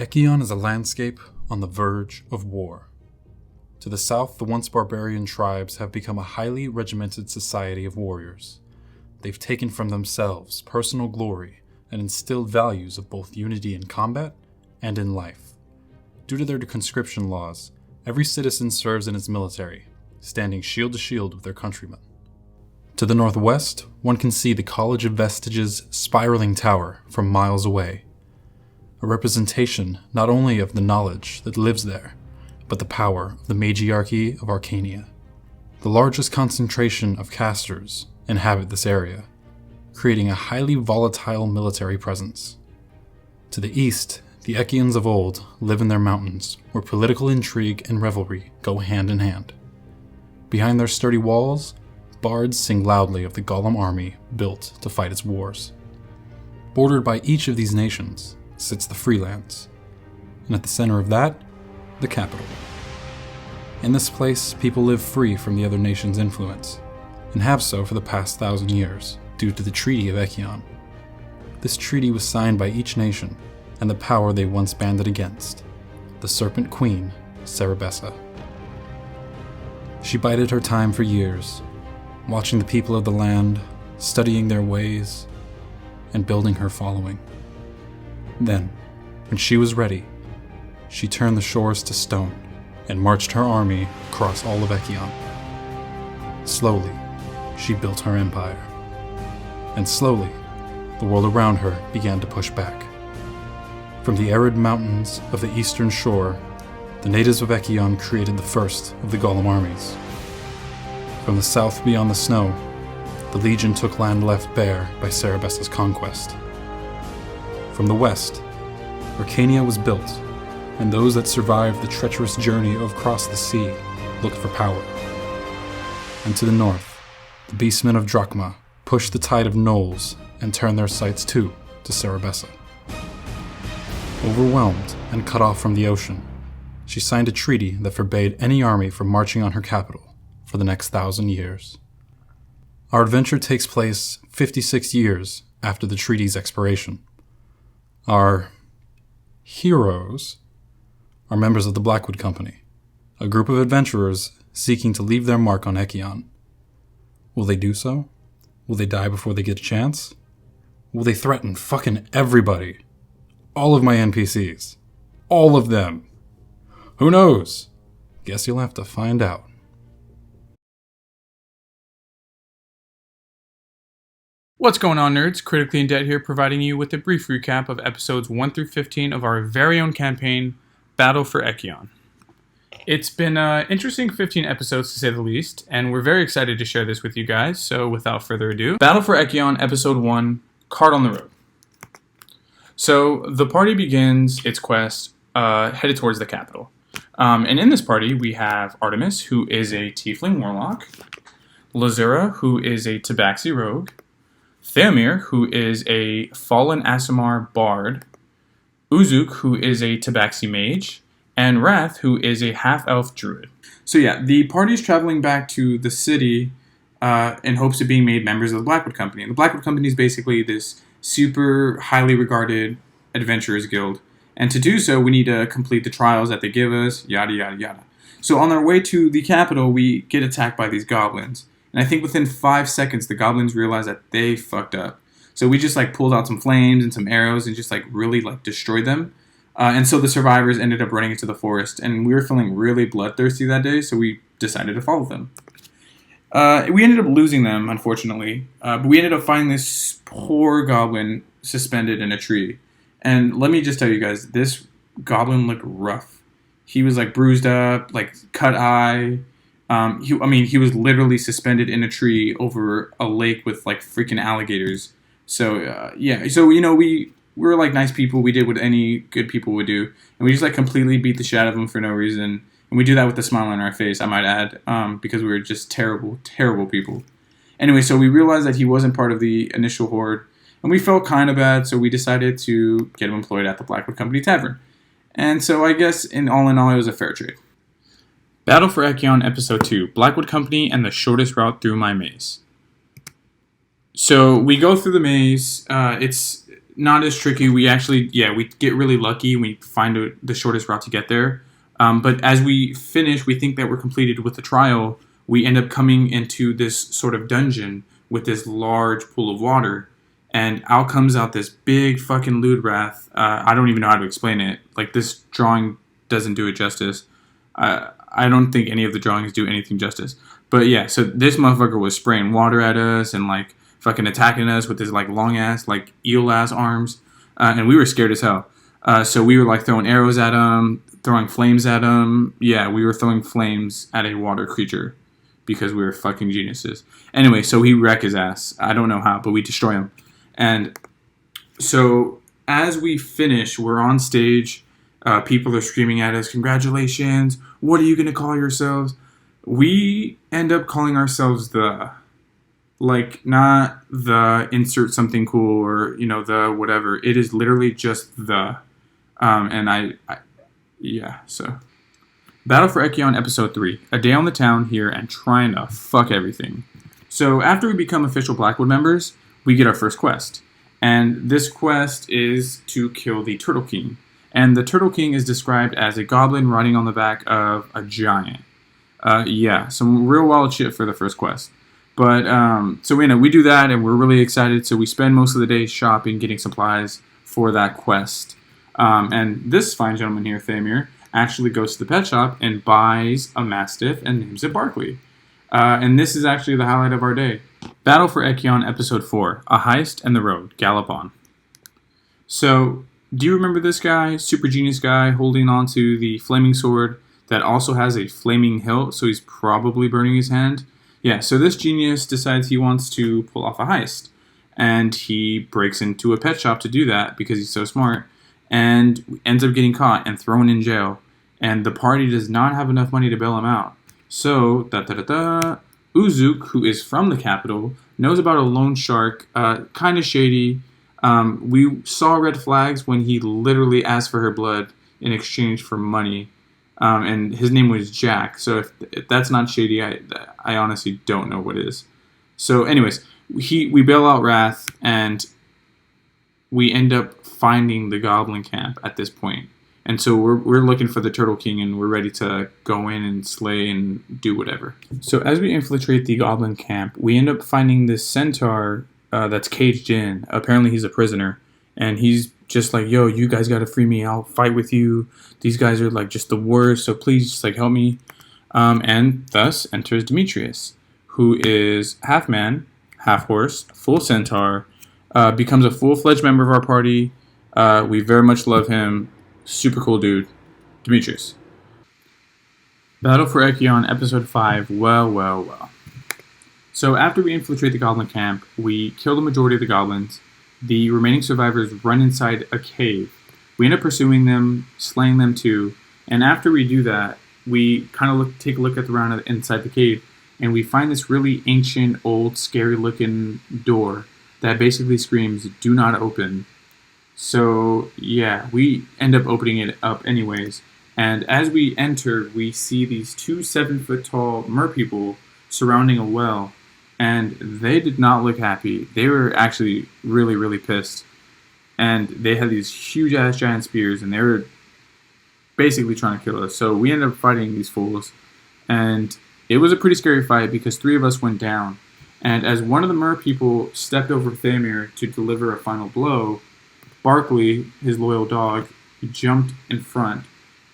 Echion is a landscape on the verge of war. To the south, the once barbarian tribes have become a highly regimented society of warriors. They've taken from themselves personal glory and instilled values of both unity in combat and in life. Due to their conscription laws, every citizen serves in its military, standing shield to shield with their countrymen. To the northwest, one can see the College of Vestige's spiraling tower from miles away, a representation not only of the knowledge that lives there, but the power of the Magiarchy of Arcania. The largest concentration of casters inhabit this area, creating a highly volatile military presence. To the east, the Echions of old live in their mountains, where political intrigue and revelry go hand in hand. Behind their sturdy walls, bards sing loudly of the Golem army built to fight its wars. Bordered by each of these nations sits the Freelands, and at the center of that, the capital. In this place, people live free from the other nation's influence, and have so for the past 1,000 years, due to the Treaty of Echion. This treaty was signed by each nation, and the power they once banded against, the Serpent Queen, Cerebessa. She bided her time for years, watching the people of the land, studying their ways, and building her following. Then, when she was ready, she turned the shores to stone and marched her army across all of Echion. Slowly, she built her empire. And slowly, the world around her began to push back. From the arid mountains of the eastern shore, the natives of Echion created the first of the Golem armies. From the south beyond the snow, the Legion took land left bare by Cerebessa's conquest. From the west, Arcania was built, and those that survived the treacherous journey across the sea looked for power. And to the north, the beastmen of Drachma pushed the tide of gnolls and turned their sights too to Cerebessa. Overwhelmed and cut off from the ocean, she signed a treaty that forbade any army from marching on her capital for the next 1,000 years. Our adventure takes place 56 years after the treaty's expiration. Our heroes are members of the Blackwood Company, a group of adventurers seeking to leave their mark on Echion. Will they do so? Will they die before they get a chance? Will they threaten fucking everybody? All of my NPCs. All of them. Who knows? Guess you'll have to find out. What's going on, nerds? Critically in Debt here, providing you with a brief recap of episodes 1 through 15 of our very own campaign, Battle for Echion. It's been an interesting 15 episodes to say the least, and we're very excited to share this with you guys, so without further ado, Battle for Echion, Episode 1, Card on the Road. So, the party begins its quest headed towards the capital. And in this party, we have Artemis, who is a Tiefling Warlock, Lazura, who is a Tabaxi Rogue, Theomir, who is a Fallen Aasimar Bard, Uzuk, who is a Tabaxi Mage, and Wrath, who is a half-elf druid. So yeah, the party is traveling back to the city in hopes of being made members of the Blackwood Company. And the Blackwood Company is basically this super highly regarded adventurers guild. And to do so, we need to complete the trials that they give us, yada yada yada. So on our way to the capital, we get attacked by these goblins. And I think within 5 seconds, the goblins realized that they fucked up. So we just pulled out some flames and some arrows and just really destroyed them. And so the survivors ended up running into the forest. And we were feeling really bloodthirsty that day, so we decided to follow them. We ended up losing them, unfortunately. But we ended up finding this poor goblin suspended in a tree. And let me just tell you guys, this goblin looked rough. He was bruised up, cut eye. He was literally suspended in a tree over a lake with freaking alligators. So yeah, so we were nice people. We did what any good people would do, and we just completely beat the shit out of them for no reason. And we do that with a smile on our face, I might add, because we were just terrible, terrible people. Anyway, so we realized that he wasn't part of the initial horde, and we felt kind of bad. So we decided to get him employed at the Blackwood Company Tavern. And so I guess in all, it was a fair trade. Battle for Echion, Episode 2, Blackwood Company and the Shortest Route Through My Maze. So we go through the maze. It's not as tricky. We actually, we get really lucky. We find the shortest route to get there. But as we finish, we think that we're completed with the trial. We end up coming into this sort of dungeon with this large pool of water. And out comes out this big fucking lewd wrath. I don't even know how to explain it. Like, this drawing doesn't do it justice. I don't think any of the drawings do anything justice. But yeah, so this motherfucker was spraying water at us and like fucking attacking us with his like long ass, like eel ass arms. And we were scared as hell. So we were like throwing arrows at him, throwing flames at him. Yeah, we were throwing flames at a water creature because we were fucking geniuses. Anyway, so we wreck his ass. I don't know how, but we destroy him. And so as we finish, we're on stage. People are screaming at us, "Congratulations! What are you going to call yourselves?" We end up calling ourselves the, like, not the insert something cool or, the whatever. It is literally just the. So. Battle for Echion Episode 3. A day on the town here and trying to fuck everything. So after we become official Blackwood members, we get our first quest. And this quest is to kill the Turtle King. And the Turtle King is described as a goblin riding on the back of a giant. Some real wild shit for the first quest. But, so we do that and we're really excited. So we spend most of the day shopping, getting supplies for that quest. And this fine gentleman here, Thamir, actually goes to the pet shop and buys a Mastiff and names it Barkley. And this is actually the highlight of our day. Battle for Echion Episode 4. A Heist and the Road. Gallop on. So, do you remember this guy? Super genius guy holding onto the flaming sword that also has a flaming hilt, so he's probably burning his hand. Yeah, so this genius decides he wants to pull off a heist. And he breaks into a pet shop to do that because he's so smart. And ends up getting caught and thrown in jail. And the party does not have enough money to bail him out. So, Uzuk, who is from the capital, knows about a loan shark, kind of shady. We saw red flags when he literally asked for her blood in exchange for money. And his name was Jack. So if that's not shady, I honestly don't know what is. So anyways, we bail out Wrath, and we end up finding the Goblin camp at this point. And so we're looking for the Turtle King, and we're ready to go in and slay and do whatever. So as we infiltrate the Goblin camp, we end up finding this centaur that's caged in. Apparently he's a prisoner, and he's just like, "Yo, you guys gotta free me. I'll fight with you. These guys are like just the worst, so please just like help me." And thus enters Demetrius, who is half man, half horse, full centaur, becomes a full-fledged member of our party. We very much love him. Super cool dude. Demetrius. Battle for Echion, Episode 5. Well. So after we infiltrate the goblin camp, we kill the majority of the goblins. The remaining survivors run inside a cave. We end up pursuing them, slaying them too. And after we do that, we kind of take a look at around inside the cave, and we find this really ancient, old, scary-looking door that basically screams, "Do not open." So, yeah, we end up opening it up anyways. And as we enter, we see these 2 7-foot-tall merpeople surrounding a well. And they did not look happy. They were actually really, really pissed. And they had these huge-ass giant spears, and they were basically trying to kill us. So we ended up fighting these fools. And it was a pretty scary fight because 3 of us went down. And as one of the merpeople stepped over Thamir to deliver a final blow, Barkley, his loyal dog, jumped in front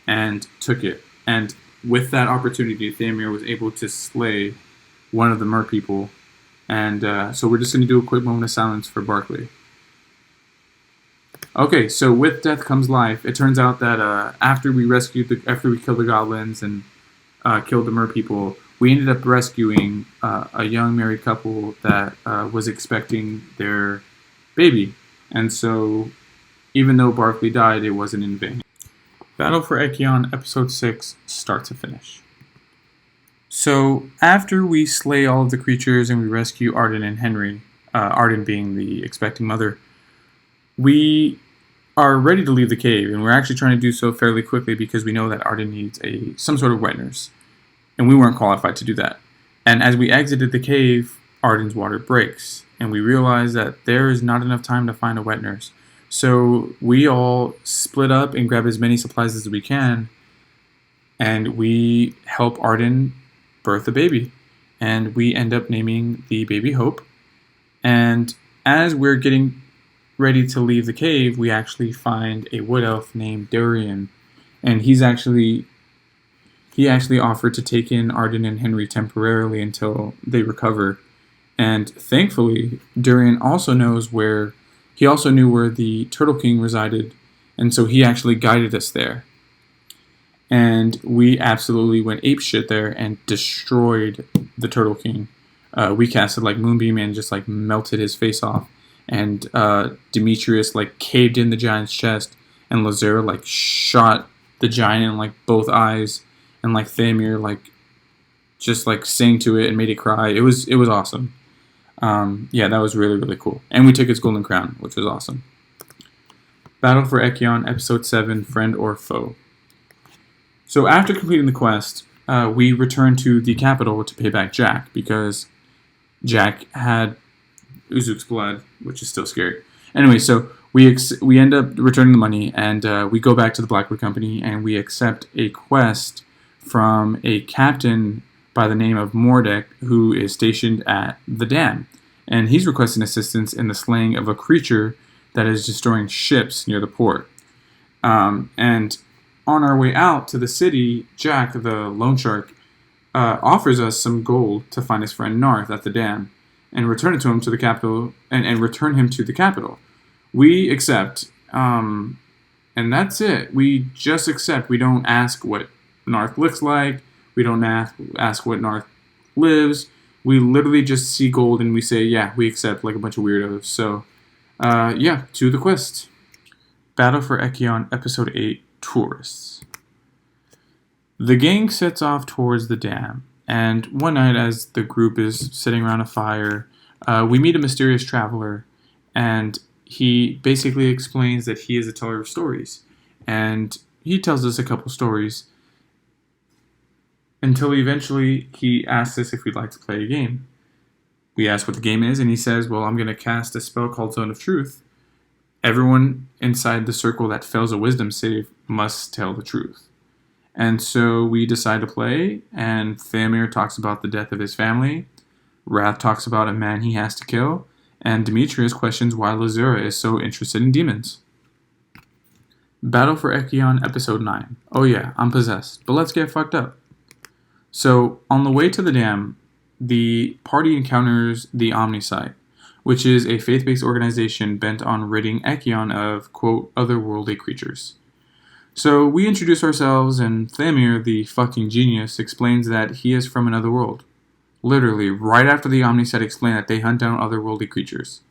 and took it. And with that opportunity, Thamir was able to slay one of the merpeople. And so we're just going to do a quick moment of silence for Barkley. Okay, so with death comes life. It turns out that after we killed the goblins and killed the merpeople, we ended up rescuing a young married couple that was expecting their baby. And so, even though Barkley died, it wasn't in vain. Battle for Echion, Episode 6, start to finish. So, after we slay all of the creatures and we rescue Arden and Henry, Arden being the expecting mother, we are ready to leave the cave, and we're actually trying to do so fairly quickly because we know that Arden needs some sort of wet nurse, and we weren't qualified to do that. And as we exited the cave, Arden's water breaks, and we realize that there is not enough time to find a wet nurse. So we all split up and grab as many supplies as we can, and we help Arden birth a baby. And we end up naming the baby Hope. And as we're getting ready to leave the cave, we actually find a wood elf named Durian. And he actually offered to take in Arden and Henry temporarily until they recover. And thankfully, Durian also knew where the Turtle King resided, and so he actually guided us there. And we absolutely went apeshit there and destroyed the Turtle King. We casted like Moonbeam and just like melted his face off. And Demetrius like caved in the giant's chest, and Lazura like shot the giant in like both eyes, and like Thamir like just like sang to it and made it cry. It was awesome. Yeah, that was really, really cool. And we took its golden crown, which was awesome. Battle for Echion, Episode 7, Friend or Foe. So after completing the quest, we returned to the capital to pay back Jack, because Jack had Uzuk's blood, which is still scary. Anyway, so we end up returning the money, and we go back to the Blackwood Company, and we accept a quest from a captain by the name of Mordek, who is stationed at the dam. And he's requesting assistance in the slaying of a creature that is destroying ships near the port. And on our way out to the city, Jack, the loan shark, offers us some gold to find his friend Narth at the dam and return it to him to the capital, and return him to the capital. We accept, and that's it. We just accept. We don't ask what Narth looks like. We don't ask what Narth lives. We literally just see gold and we say, yeah, we accept, like a bunch of weirdos. So, yeah, to the quest. Battle for Echion, Episode 8, Tourists. The gang sets off towards the dam, and one night as the group is sitting around a fire, we meet a mysterious traveler, and he basically explains that he is a teller of stories. And he tells us a couple stories, until eventually he asks us if we'd like to play a game. We ask what the game is, and he says, well, I'm going to cast a spell called Zone of Truth. Everyone inside the circle that fails a wisdom save must tell the truth. And so we decide to play, and Thamir talks about the death of his family, Wrath talks about a man he has to kill, and Demetrius questions why Lazura is so interested in demons. Battle for Echion, Episode 9. Oh yeah, I'm possessed, but let's get fucked up. So, on the way to the dam, the party encounters the Omnisite, which is a faith-based organization bent on ridding Echion of, quote, otherworldly creatures. So, we introduce ourselves, and Thamir, the fucking genius, explains that he is from another world. Literally, right after the Omnisite explain that they hunt down otherworldly creatures.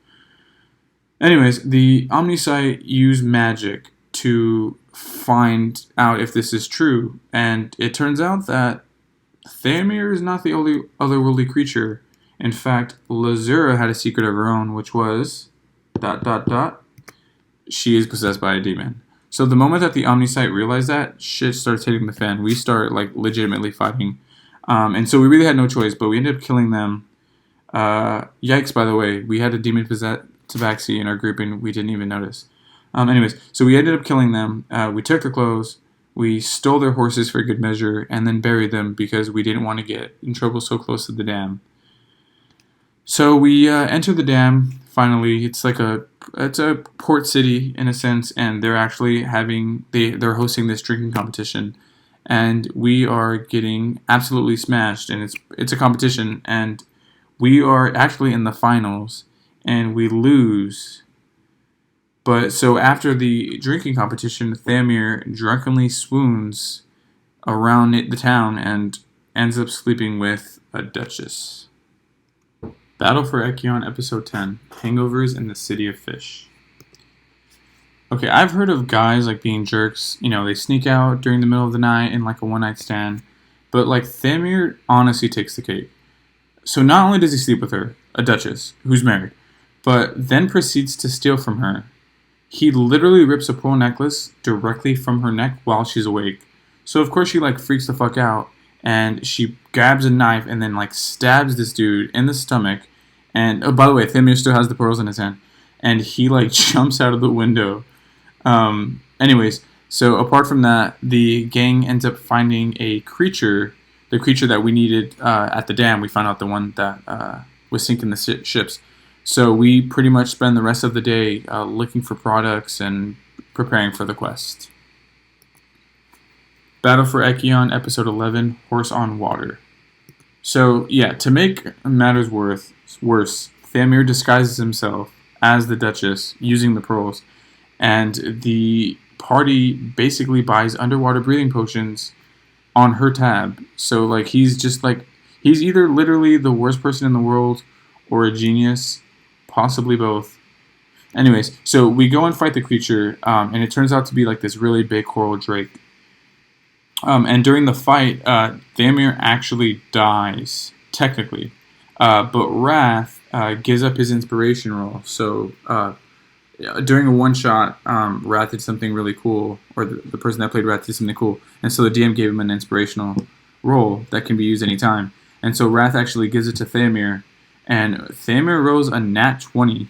Anyways, the Omnisite use magic to find out if this is true, and it turns out that Thamir is not the only otherworldly creature. In fact, Lazura had a secret of her own, which was... ... She is possessed by a demon. So the moment that the Omnisite realized that, shit starts hitting the fan. We start, like, legitimately fighting. And so we really had no choice, but we ended up killing them. Yikes, by the way. We had a demon-possessed tabaxi in our group, and we didn't even notice. Anyways, so we ended up killing them. We took their clothes. We stole their horses for good measure, and then buried them because we didn't want to get in trouble so close to the dam. So we enter the dam. Finally, it's a port city in a sense, and they're actually they're hosting this drinking competition, and we are getting absolutely smashed. And it's a competition, and we are actually in the finals, and we lose. But so after the drinking competition, Thamir drunkenly swoons around the town and ends up sleeping with a duchess. Battle for Echion, Episode 10, Hangovers in the City of Fish. Okay, I've heard of guys like being jerks. You know, they sneak out during the middle of the night in like a one-night stand. But like Thamir honestly takes the cake. So not only does he sleep with her, a duchess, who's married, but then proceeds to steal from her. He literally rips a pearl necklace directly from her neck while she's awake. So of course she like freaks the fuck out, and she grabs a knife and then like stabs this dude in the stomach. And oh, by the way, Thamir still has the pearls in his hand. and he like jumps out of the window. Anyways, so apart from that, the gang ends up finding a creature, the creature that we needed at the dam. We found out the one that was sinking the ships. So we pretty much spend the rest of the day looking for products and preparing for the quest. Battle for Echion, Episode 11, Horse on Water. So, yeah, to make matters worse, Thamir disguises himself as the Duchess using the pearls, and the party basically buys underwater breathing potions on her tab. So, like, he's either literally the worst person in the world or a genius, possibly both. Anyways, so we go and fight the creature, and it turns out to be like this really big coral drake. And during the fight, Thamir actually dies, technically. But Wrath gives up his inspiration roll. So during a one-shot, Wrath did something really cool, or the person that played Wrath did something cool. And so the DM gave him an inspirational roll that can be used anytime. And so Wrath actually gives it to Thamir. And Thamir rolls a nat 20.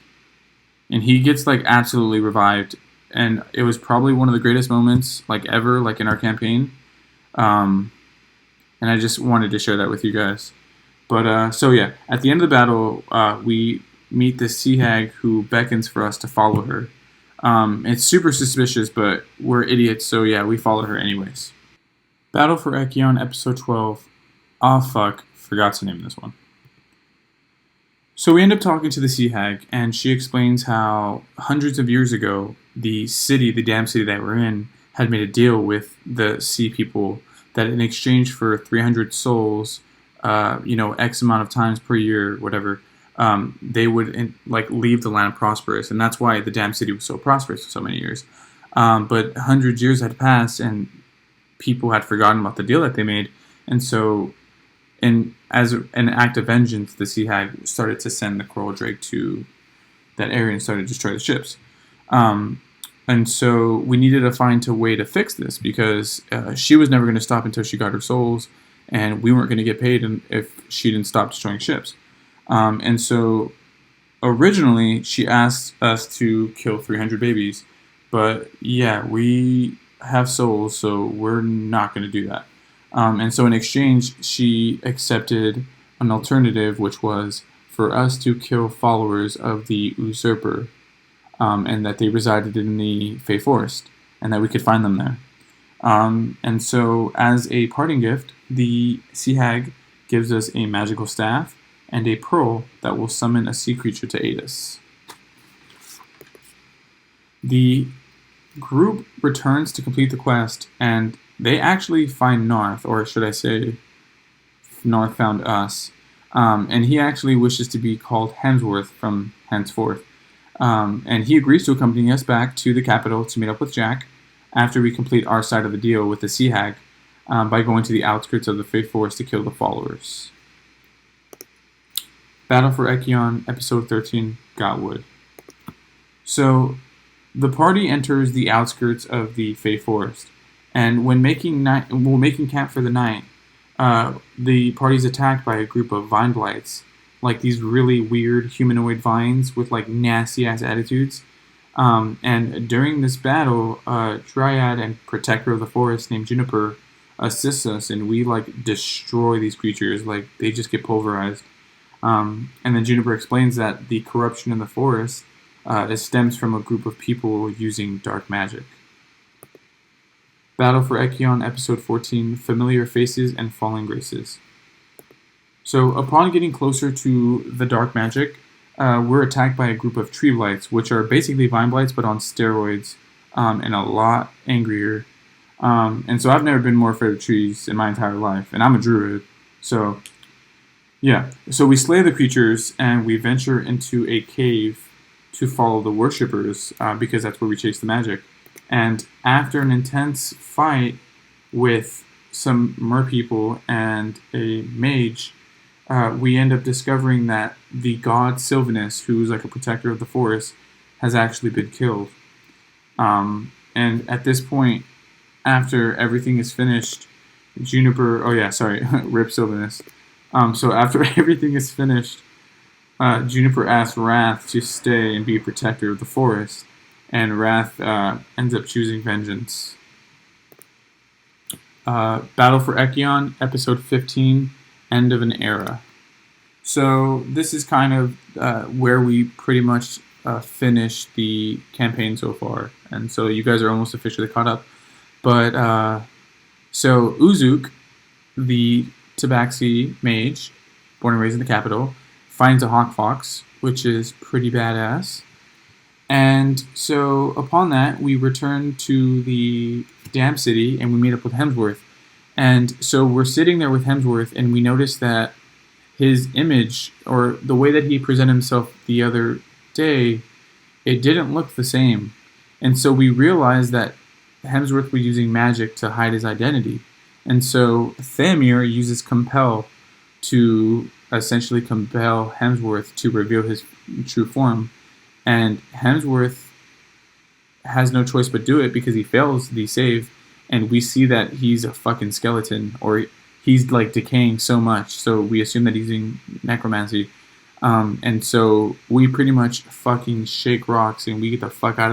And he gets like absolutely revived. And it was probably one of the greatest moments like ever, like in our campaign. And I just wanted to share that with you guys. But so yeah, at the end of the battle, we meet this sea hag who beckons for us to follow her. It's super suspicious, but we're idiots, so yeah, we follow her anyways. Battle for Echion, Episode 12. Ah, fuck, forgot to name this one. So we end up talking to the sea hag, and she explains how hundreds of years ago, the damn city that we're in, had made a deal with the sea people that in exchange for 300 souls, X amount of times per year, whatever, they would leave the land prosperous, and that's why the damn city was so prosperous for so many years. But hundreds of years had passed, and people had forgotten about the deal that they made, and so, as an act of vengeance, the sea hag started to send the coral drake to that area and started to destroy the ships. And so we needed to find a way to fix this because she was never going to stop until she got her souls, and we weren't going to get paid if she didn't stop destroying ships. And so originally she asked us to kill 300 babies, but yeah, we have souls, so we're not going to do that. And so in exchange, she accepted an alternative, which was for us to kill followers of the usurper. And that they resided in the Fey Forest, and that we could find them there. And so, as a parting gift, the sea hag gives us a magical staff and a pearl that will summon a sea creature to aid us. The group returns to complete the quest, and they actually find Narth, or should I say, Narth found us. And he actually wishes to be called Hemsworth from henceforth. And he agrees to accompany us back to the capital to meet up with Jack after we complete our side of the deal with the sea hag by going to the outskirts of the Fey Forest to kill the followers. Battle for Echion, Episode 13, Gotwood. So, the party enters the outskirts of the Fey Forest, and when making camp for the night, the party is attacked by a group of vine blights, like these really weird humanoid vines with like nasty ass attitudes. And during this battle, Dryad and Protector of the Forest named Juniper assists us, and we like destroy these creatures. Like they just get pulverized. And then Juniper explains that the corruption in the forest stems from a group of people using dark magic. Battle for Echion, Episode 14, Familiar Faces and Falling Graces. So, upon getting closer to the dark magic, we're attacked by a group of tree blights, which are basically vine blights but on steroids, and a lot angrier. And so I've never been more afraid of trees in my entire life, and I'm a druid. So, yeah. So we slay the creatures, and we venture into a cave to follow the worshippers, because that's where we chase the magic. And after an intense fight with some merpeople and a mage, we end up discovering that the god Sylvanus, who's like a protector of the forest, has actually been killed. And at this point, after everything is finished, Juniper... Oh yeah, sorry. Rip Sylvanus. So after everything is finished, Juniper asks Wrath to stay and be a protector of the forest, and Wrath ends up choosing vengeance. Battle for Echion, episode 15, End of an Era. So this is kind of where we pretty much finished the campaign so far, and so you guys are almost officially caught up. But so Uzuk, the Tabaxi mage, born and raised in the capital, finds a hawk fox, which is pretty badass. And so upon that, we return to the Dam City and we meet up with Hemsworth. And so we're sitting there with Hemsworth and we notice that his image, or the way that he presented himself the other day, it didn't look the same. And so we realized that Hemsworth was using magic to hide his identity. And so Thamir uses Compel to essentially compel Hemsworth to reveal his true form. And Hemsworth has no choice but do it because he fails the save. And we see that he's a fucking skeleton, or he's like decaying so much. So we assume that he's using necromancy. And so we pretty much fucking shake rocks and we get the fuck out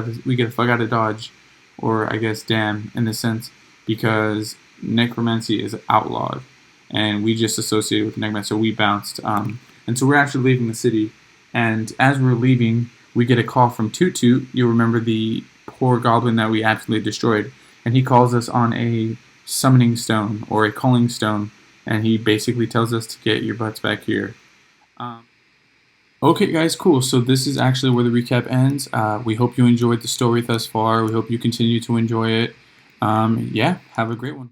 of Dodge, or I guess Dam in this sense, because necromancy is outlawed. And we just associated with necromancy, so we bounced. And so we're actually leaving the city. And as we're leaving, we get a call from Toot Toot. You'll remember the poor goblin that we absolutely destroyed. And he calls us on a summoning stone, or a calling stone. And he basically tells us to get your butts back here. Okay, guys, cool. So this is actually where the recap ends. We hope you enjoyed the story thus far. We hope you continue to enjoy it. Yeah, have a great one.